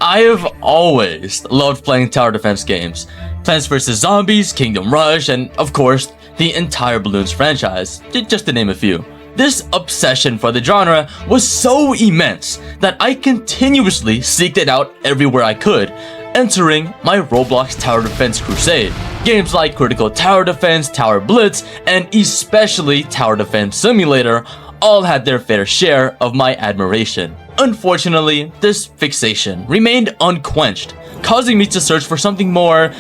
I have always loved playing tower defense games. Plants vs. Zombies, Kingdom Rush, and of course, the entire Bloons franchise, just to name a few. This obsession for the genre was so immense that I continuously seeked it out everywhere I could, entering my Roblox tower defense crusade. Games like Critical Tower Defense, Tower Blitz, and especially Tower Defense Simulator all had their fair share of my admiration. Unfortunately, this fixation remained unquenched, causing me to search for something more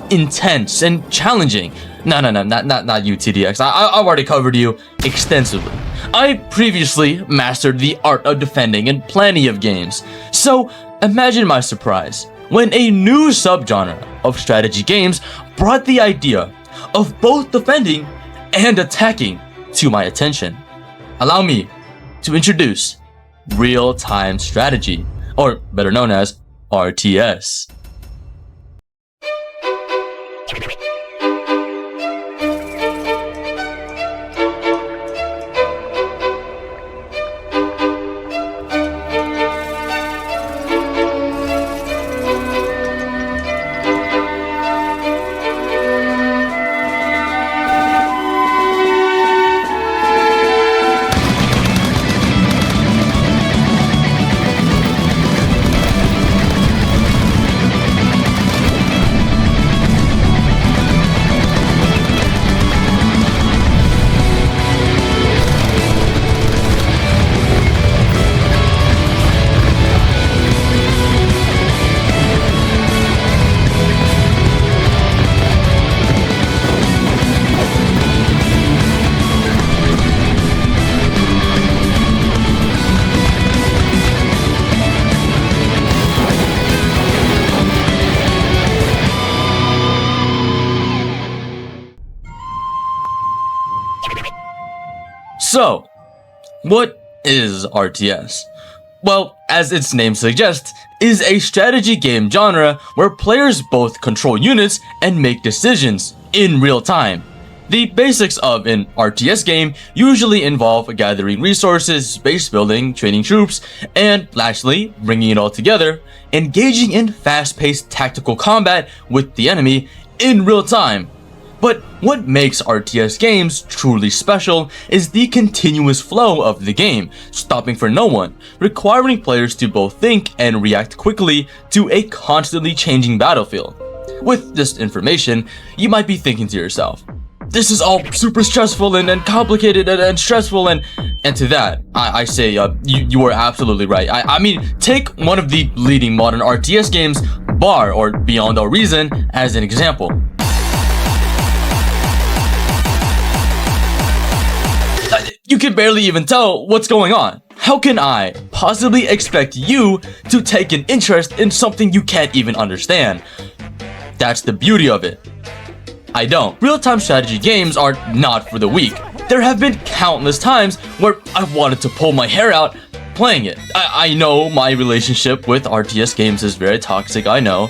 intense and challenging. No, not you, TDX. I've already covered you extensively. I previously mastered the art of defending in plenty of games, so imagine my surprise when a new subgenre of strategy games brought the idea of both defending and attacking to my attention. Allow me to introduce real-time strategy, or better known as RTS. So, what is RTS? Well, as its name suggests, is a strategy game genre where players both control units and make decisions in real time. The basics of an RTS game usually involve gathering resources, base building, training troops, and lastly, bringing it all together, engaging in fast-paced tactical combat with the enemy in real time. But what makes RTS games truly special is the continuous flow of the game, stopping for no one, requiring players to both think and react quickly to a constantly changing battlefield. With this information, you might be thinking to yourself, this is all super stressful and complicated and stressful, and to that, I say you are absolutely right. I mean, take one of the leading modern RTS games, Bar or Beyond All Reason, as an example. You can barely even tell what's going on. How can I possibly expect you to take an interest in something you can't even understand? That's the beauty of it. I don't. Real-time strategy games are not for the weak. There have been countless times where I've wanted to pull my hair out playing it. I know my relationship with RTS games is very toxic, I know.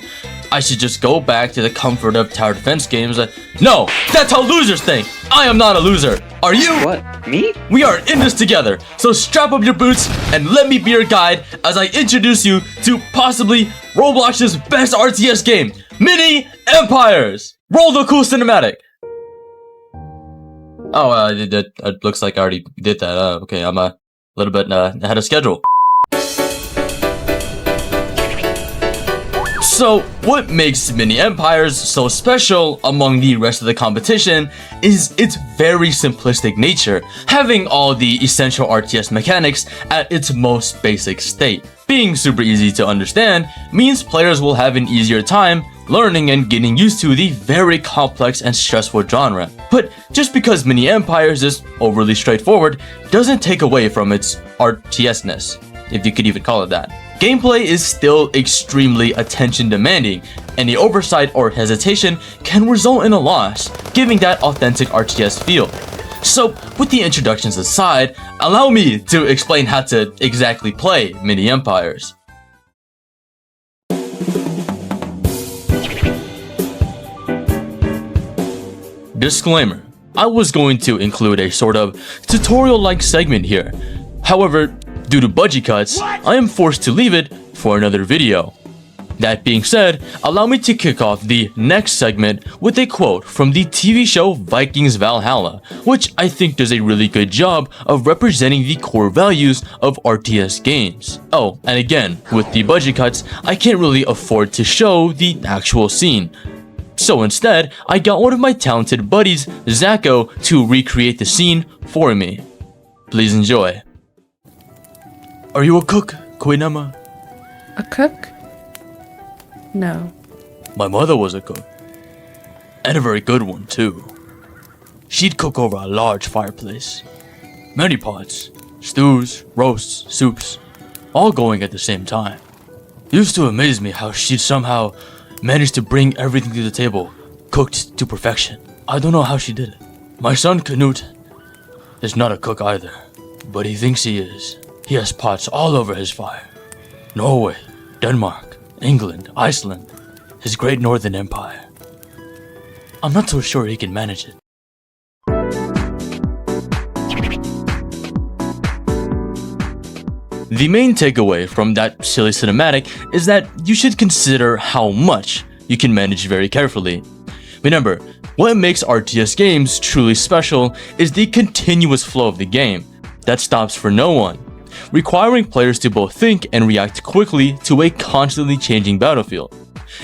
I should just go back to the comfort of tower defense games. No, that's how losers think. I am not a loser. Are you? What? Me? We are in this together. So strap up your boots and let me be your guide as I introduce you to possibly Roblox's best RTS game, Mini Empires. Roll the cool cinematic. Oh, it looks like I already did that. Okay, I'm a little bit ahead of schedule. So, what makes Mini Empires so special among the rest of the competition is its very simplistic nature, having all the essential RTS mechanics at its most basic state. Being super easy to understand means players will have an easier time learning and getting used to the very complex and stressful genre. But just because Mini Empires is overly straightforward doesn't take away from its RTS-ness, if you could even call it that. Gameplay is still extremely attention demanding. Any oversight or hesitation can result in a loss, giving that authentic RTS feel. So, with the introductions aside, allow me to explain how to exactly play Mini Empires. Disclaimer: I was going to include a sort of tutorial-like segment here. However, due to budget cuts, I am forced to leave it for another video. That being said, allow me to kick off the next segment with a quote from the TV show Vikings Valhalla, which I think does a really good job of representing the core values of RTS games. Oh, and again, with the budget cuts, I can't really afford to show the actual scene. So instead, I got one of my talented buddies, Zacho, to recreate the scene for me. Please enjoy. Are you a cook, Koinama? A cook? No. My mother was a cook. And a very good one, too. She'd cook over a large fireplace. Many pots, stews, roasts, soups, all going at the same time. It used to amaze me how she'd somehow manage to bring everything to the table, cooked to perfection. I don't know how she did it. My son Knut is not a cook either, but he thinks he is. He has pots all over his fire. Norway, Denmark, England, Iceland, his great northern empire. I'm not so sure he can manage it. The main takeaway from that silly cinematic is that you should consider how much you can manage very carefully. Remember, what makes RTS games truly special is the continuous flow of the game that stops for no one, requiring players to both think and react quickly to a constantly changing battlefield.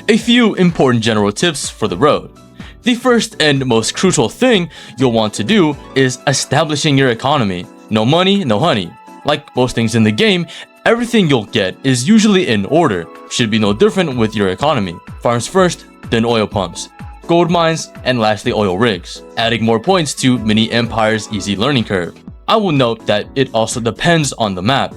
A few important general tips for the road. The first and most crucial thing you'll want to do is establishing your economy. No money, no honey. Like most things in the game, everything you'll get is usually in order. Should be no different with your economy. Farms first, then oil pumps, gold mines, and lastly oil rigs, adding more points to Mini Empire's easy learning curve. I will note that it also depends on the map.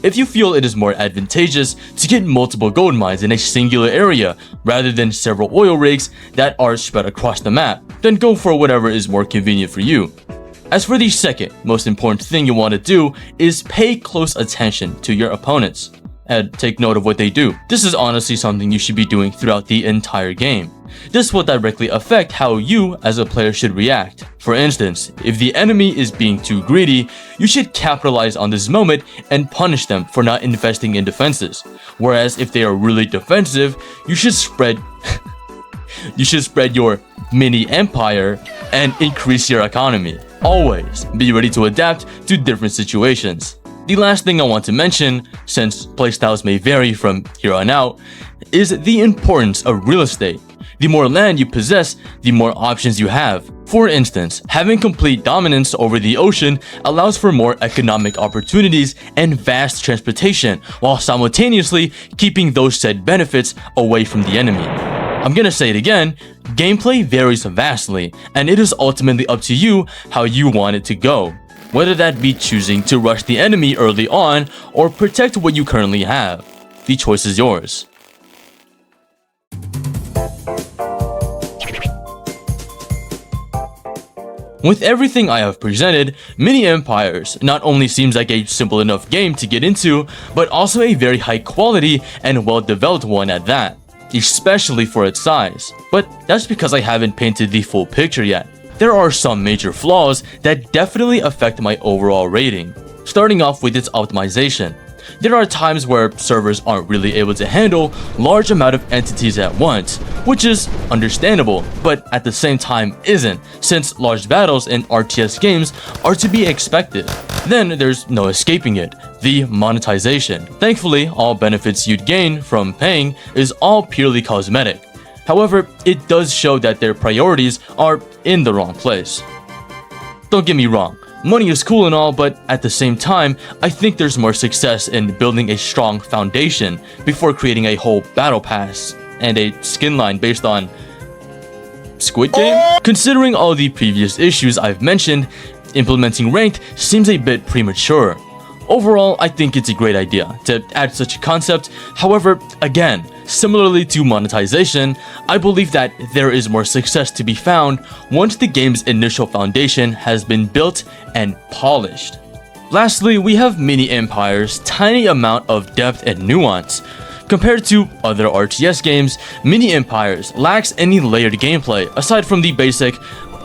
If you feel it is more advantageous to get multiple gold mines in a singular area rather than several oil rigs that are spread across the map, then go for whatever is more convenient for you. As for the second most important thing you want to do is pay close attention to your opponents and take note of what they do. This is honestly something you should be doing throughout the entire game. This will directly affect how you as a player should react. For instance, if the enemy is being too greedy, you should capitalize on this moment and punish them for not investing in defenses. Whereas if they are really defensive, you should spread your mini empire and increase your economy. Always be ready to adapt to different situations. The last thing I want to mention, since playstyles may vary from here on out, is the importance of real estate. The more land you possess, the more options you have. For instance, having complete dominance over the ocean allows for more economic opportunities and vast transportation, while simultaneously keeping those said benefits away from the enemy. I'm gonna say it again, gameplay varies vastly, and it is ultimately up to you how you want it to go. Whether that be choosing to rush the enemy early on or protect what you currently have. The choice is yours. With everything I have presented, Mini Empires not only seems like a simple enough game to get into, but also a very high quality and well developed one at that, especially for its size. But that's because I haven't painted the full picture yet. There are some major flaws that definitely affect my overall rating. Starting off with its optimization. There are times where servers aren't really able to handle large amount of entities at once, which is understandable, but at the same time isn't, since large battles in RTS games are to be expected. Then there's no escaping it, the monetization. Thankfully, all benefits you'd gain from paying is all purely cosmetic. However, it does show that their priorities are in the wrong place. Don't get me wrong, money is cool and all, but at the same time, I think there's more success in building a strong foundation before creating a whole battle pass and a skin line based on Squid Game? Considering all the previous issues I've mentioned, implementing ranked seems a bit premature. Overall, I think it's a great idea to add such a concept. However, again, similarly to monetization, I believe that there is more success to be found once the game's initial foundation has been built and polished. Lastly, we have Mini Empire's tiny amount of depth and nuance. Compared to other RTS games, Mini Empires lacks any layered gameplay aside from the basic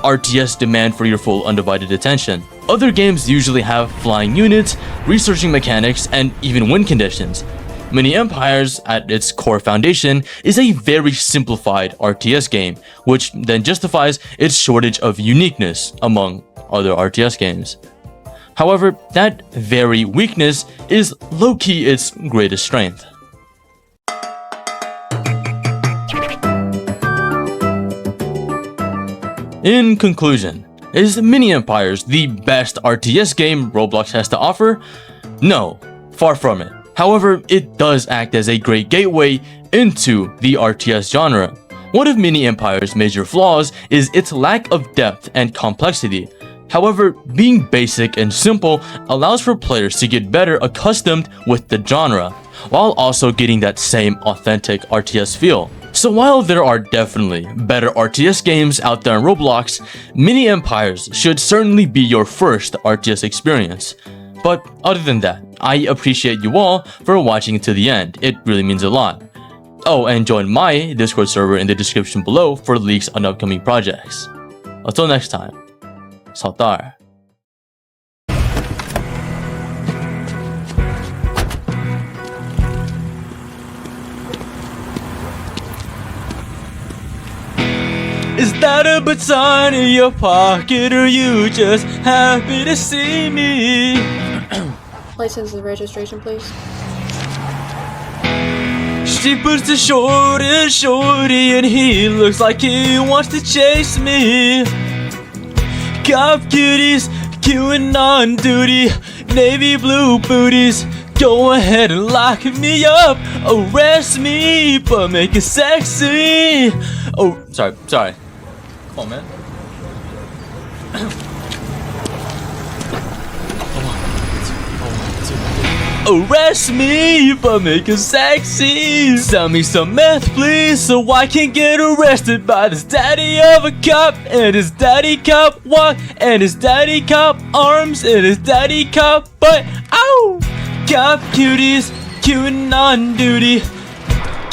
RTS demand for your full undivided attention. Other games usually have flying units, researching mechanics, and even win conditions. Mini Empires, at its core foundation, is a very simplified RTS game, which then justifies its shortage of uniqueness among other RTS games. However, that very weakness is low-key its greatest strength. In conclusion, is Mini Empires the best RTS game Roblox has to offer? No, far from it. However, it does act as a great gateway into the RTS genre. One of Mini Empire's major flaws is its lack of depth and complexity. However, being basic and simple allows for players to get better accustomed with the genre, while also getting that same authentic RTS feel. So while there are definitely better RTS games out there in Roblox, Mini Empires should certainly be your first RTS experience. But other than that, I appreciate you all for watching to the end. It really means a lot. Oh, and join my Discord server in the description below for leaks on upcoming projects. Until next time, Saltar. Is that a baton in your pocket, or you just happy to see me? License and registration, please. She puts the shorty, and he looks like he wants to chase me. Cop cuties, queuing on duty, navy blue booties. Go ahead and lock me up, arrest me, but make it sexy. Oh, sorry. Come on, man. Arrest me, but make it sexy. Sell me some meth, please, so I can get arrested by this daddy of a cop and his daddy cop walk and his daddy cop arms and his daddy cop butt. Ow! Cop cuties, queuing on duty.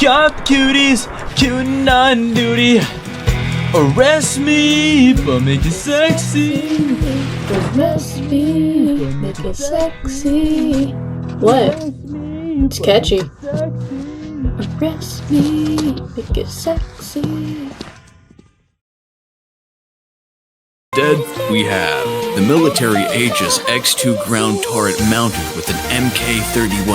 Cop cuties, queuing on duty. Arrest me, but make it sexy. Arrest me, make it sexy. What? It's catchy. Arrest me, make it sexy. Instead, we have the military Aegis X2 ground turret mounted with an MK-31